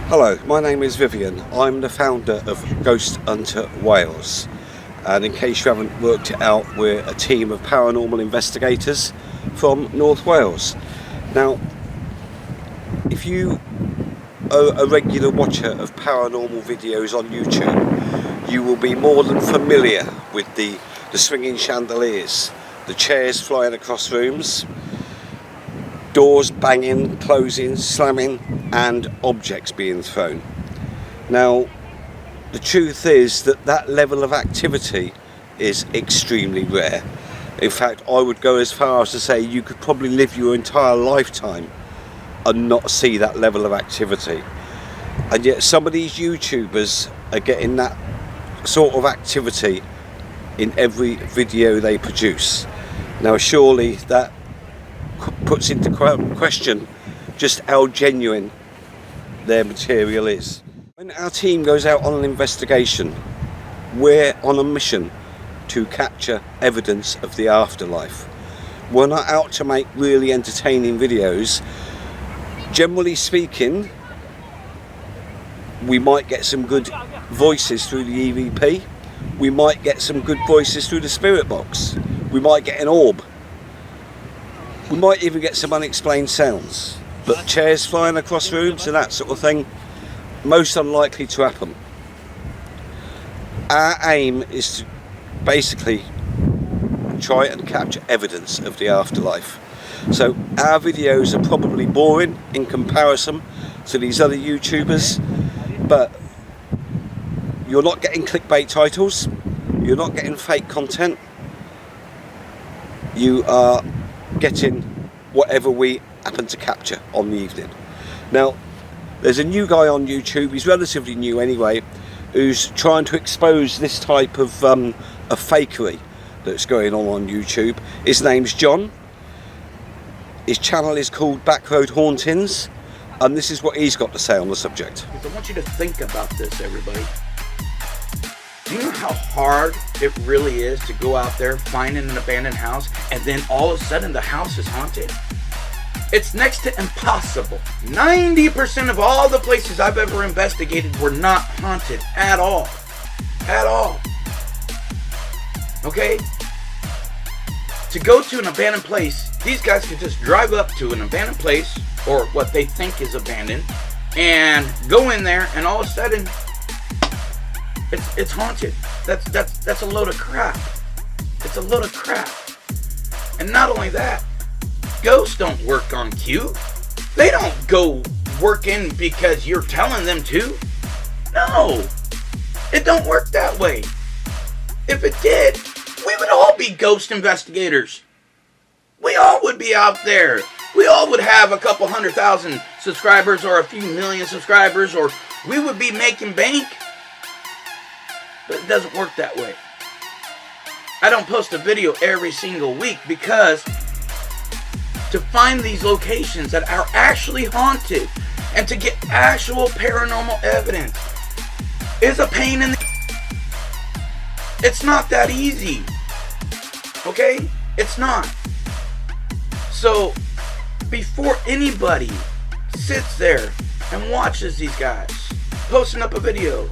Hello, my name is Vivian. I'm the founder of Ghost Hunter Wales, and in case you haven't worked it out, we're a team of paranormal investigators from North Wales. Now, if you are a regular watcher of paranormal videos on YouTube, you will be more than familiar with the swinging chandeliers, the chairs flying across rooms, doors banging, closing, slamming, and objects being thrown. Now, the truth is that that level of activity is extremely rare. In fact, I would go as far as to say you could probably live your entire lifetime and not see that level of activity. And yet some of these YouTubers are getting that sort of activity in every video they produce. Now, surely that puts into question just how genuine their material is. When our team goes out on an investigation, we're on a mission to capture evidence of the afterlife. We're not out to make really entertaining videos. Generally speaking, we might get some good voices through the EVP. We might get some good voices through the spirit box. We might get an orb. We might even get some unexplained sounds. But chairs flying across rooms and that sort of thing, most unlikely to happen. Our aim is to basically try and capture evidence of the afterlife. So our videos are probably boring in comparison to these other YouTubers, but you're not getting clickbait titles, you're not getting fake content, you are getting whatever we happen to capture on the evening. Now, there's a new guy on YouTube, he's relatively new anyway, who's trying to expose this type of fakery that's going on YouTube. His name's John. His channel is called Backroad Hauntings, and this is what he's got to say on the subject. I want you to think about this, everybody. Do you know how hard it really is to go out there, find an abandoned house, and then all of a sudden the house is haunted? It's next to impossible. 90% of all the places I've ever investigated were not haunted at all. At all. Okay? To go to an abandoned place, these guys could just drive up to an abandoned place, or what they think is abandoned, and go in there, and all of a sudden, it's haunted. That's a load of crap. It's a load of crap. And not only that, ghosts don't work on cue. They don't go working because you're telling them to. No, it don't work that way. If it did, we would all be ghost investigators. We all would be out there. We all would have a couple 100,000 subscribers or a few million subscribers, or we would be making bank. But it doesn't work that way. I don't post a video every single week because to find these locations that are actually haunted and to get actual paranormal evidence is a pain in the... It's not that easy. Okay? It's not. So, before anybody sits there and watches these guys posting up a video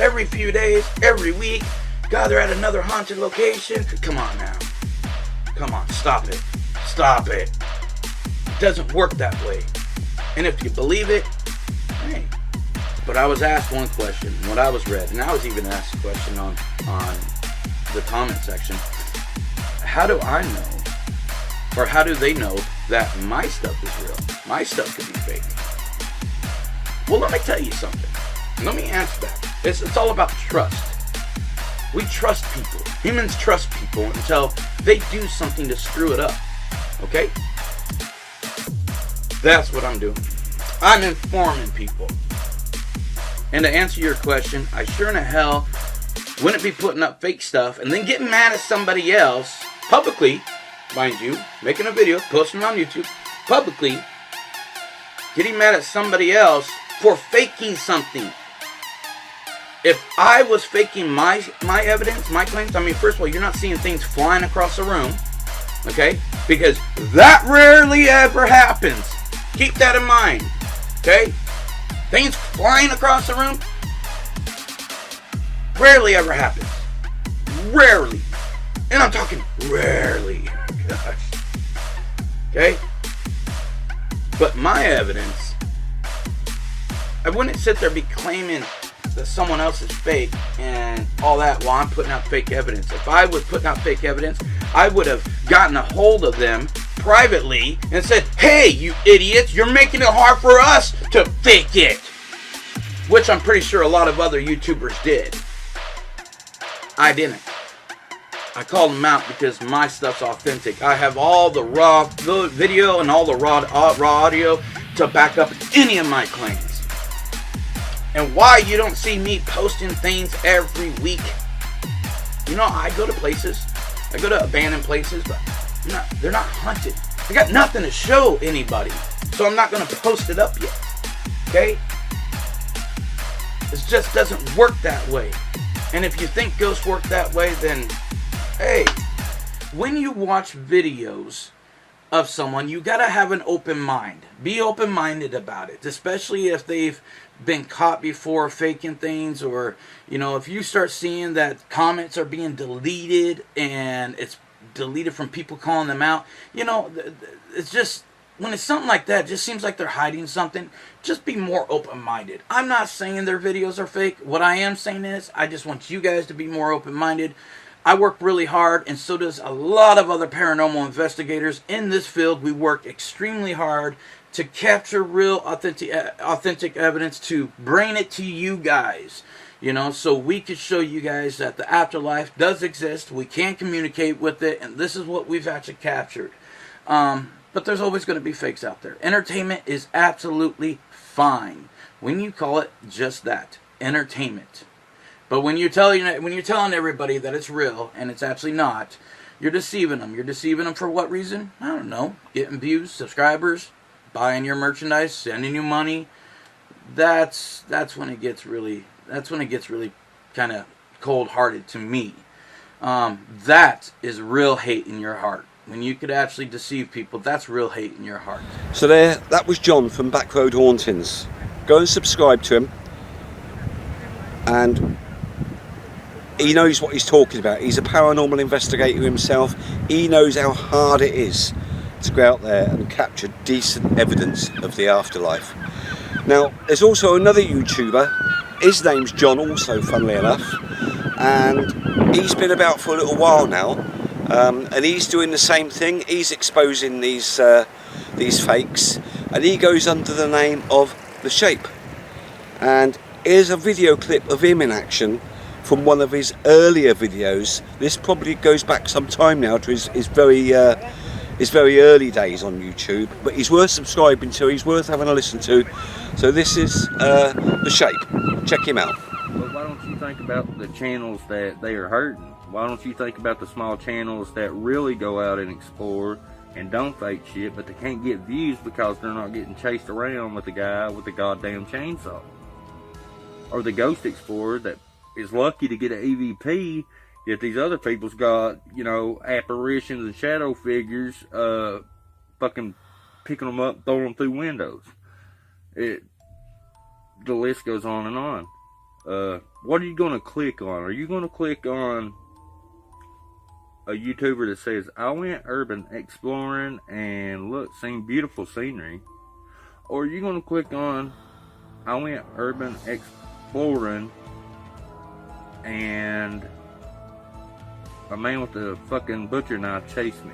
every few days, every week, God, they're at another haunted location. Come on now. Come on, stop it. Stop it. It doesn't work that way. And if you believe it, hey. But I was asked one question when I was read, and I was even asked a question on the comment section. How do I know, or how do they know that my stuff is real? My stuff could be fake. Well, let me tell you something. Let me answer that. It's all about trust. We trust people. Humans trust people until they do something to screw it up. Okay? That's what I'm doing. I'm informing people. And to answer your question, I sure in the hell wouldn't be putting up fake stuff and then getting mad at somebody else publicly, mind you, making a video, posting it on YouTube, publicly, getting mad at somebody else for faking something. If I was faking my evidence, my claims, I mean, first of all, you're not seeing things flying across the room, okay? Because that rarely ever happens. Keep that in mind, okay? things flying across the room, rarely ever happens. Rarely. And I'm talking rarely. Gosh. Okay? But my evidence, I wouldn't sit there be claiming that someone else is fake and all that while I'm putting out fake evidence. If I was putting out fake evidence, I would have gotten a hold of them privately and said, hey, you idiots, you're making it hard for us to fake it. Which I'm pretty sure a lot of other YouTubers did. I didn't. I called them out because my stuff's authentic. I have all the raw video and all the raw audio to back up any of my claims. And why you don't see me posting things every week. You know, I go to places. I go to abandoned places, but they're not haunted. I got nothing to show anybody. So I'm not going to post it up yet. Okay? It just doesn't work that way. And if you think ghosts work that way, then, hey, when you watch videos of someone, you gotta have an open mind. Be open-minded about it, especially if they've been caught before faking things, or, you know, if you start seeing that comments are being deleted and it's deleted from people calling them out, you know, it's just, when it's something like that, it just seems like they're hiding something. Just be more open-minded. I'm not saying their videos are fake. What I am saying is, I just want you guys to be more open-minded. I work really hard, and so does a lot of other paranormal investigators in this field. We work extremely hard to capture real, authentic evidence, to bring it to you guys. You know, so we can show you guys that the afterlife does exist. We can communicate with it, and this is what we've actually captured. But there's always going to be fakes out there. Entertainment is absolutely fine when you call it just that, entertainment. But when you're telling everybody that it's real and it's actually not, you're deceiving them. You're deceiving them for what reason? I don't know. Getting views, subscribers, buying your merchandise, sending you money. That's when it gets really kind of cold-hearted to me. That is real hate in your heart. When you could actually deceive people, that's real hate in your heart. So that was John from Backroad Hauntings. Go and subscribe to him. And he knows what he's talking about. He's a paranormal investigator himself. He knows how hard it is to go out there and capture decent evidence of the afterlife. Now, there's also another YouTuber. His name's John, also, funnily enough. And he's been about for a little while now. And he's doing the same thing. He's exposing these fakes. And he goes under the name of The Shape. And here's a video clip of him in action from one of his earlier videos. This probably goes back some time now to his very early days on YouTube, but he's worth subscribing to, he's worth having a listen to. So this is The Shape. Check him out. But why don't you think about the channels that they are hurting? Why don't you think about the small channels that really go out and explore and don't fake shit, but they can't get views because they're not getting chased around with the guy with the goddamn chainsaw? Or the ghost explorer that is lucky to get an EVP, yet these other people's got, you know, apparitions and shadow figures, fucking picking them up, throwing them through windows. The list goes on and on. What are you going to click on? Are you going to click on a YouTuber that says, I went urban exploring and seen beautiful scenery? Or are you going to click on, I went urban exploring and a man with a fucking butcher knife chased me?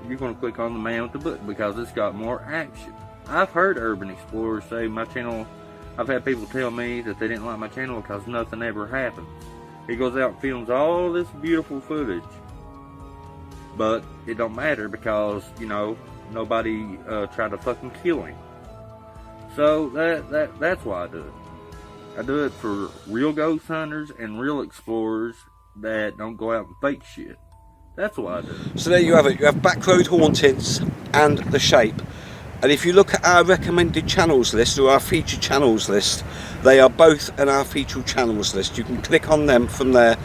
You're going to click on the man with the butcher because it's got more action. I've heard urban explorers say my channel, I've had people tell me that they didn't like my channel because nothing ever happens. He goes out and films all this beautiful footage, but it don't matter because, you know, nobody tried to fucking kill him. So that's why I do it. I do it for real ghost hunters and real explorers that don't go out and fake shit. That's why I do it. So there you have it. You have Backroad Hauntings and The Shape. And if you look at our recommended channels list or our featured channels list, they are both in our featured channels list. You can click on them from there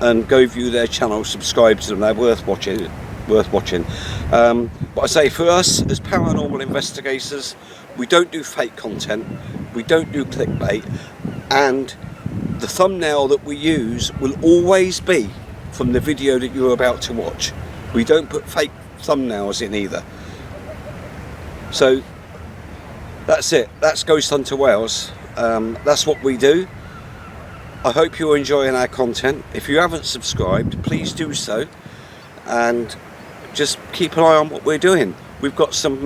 and go view their channel, subscribe to them. They're worth watching. worth watching. But I say, for us as paranormal investigators, we don't do fake content, we don't do clickbait, and the thumbnail that we use will always be from the video that you're about to watch. We don't put fake thumbnails in either. So that's it, that's Ghost Hunter Wales. That's what we do. I hope you're enjoying our content. If you haven't subscribed, please do so, and just keep an eye on what we're doing. We've got some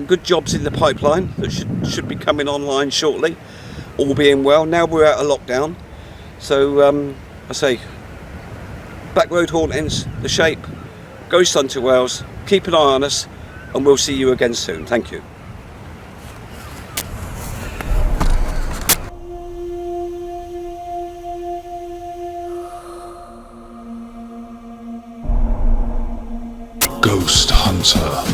good jobs in the pipeline that should be coming online shortly, all being well. Now we're out of lockdown, so I say, Back Road Hauntings, The Shape, Ghost Hunter Wales. Keep an eye on us, and we'll see you again soon. Thank you. Ghost Hunter.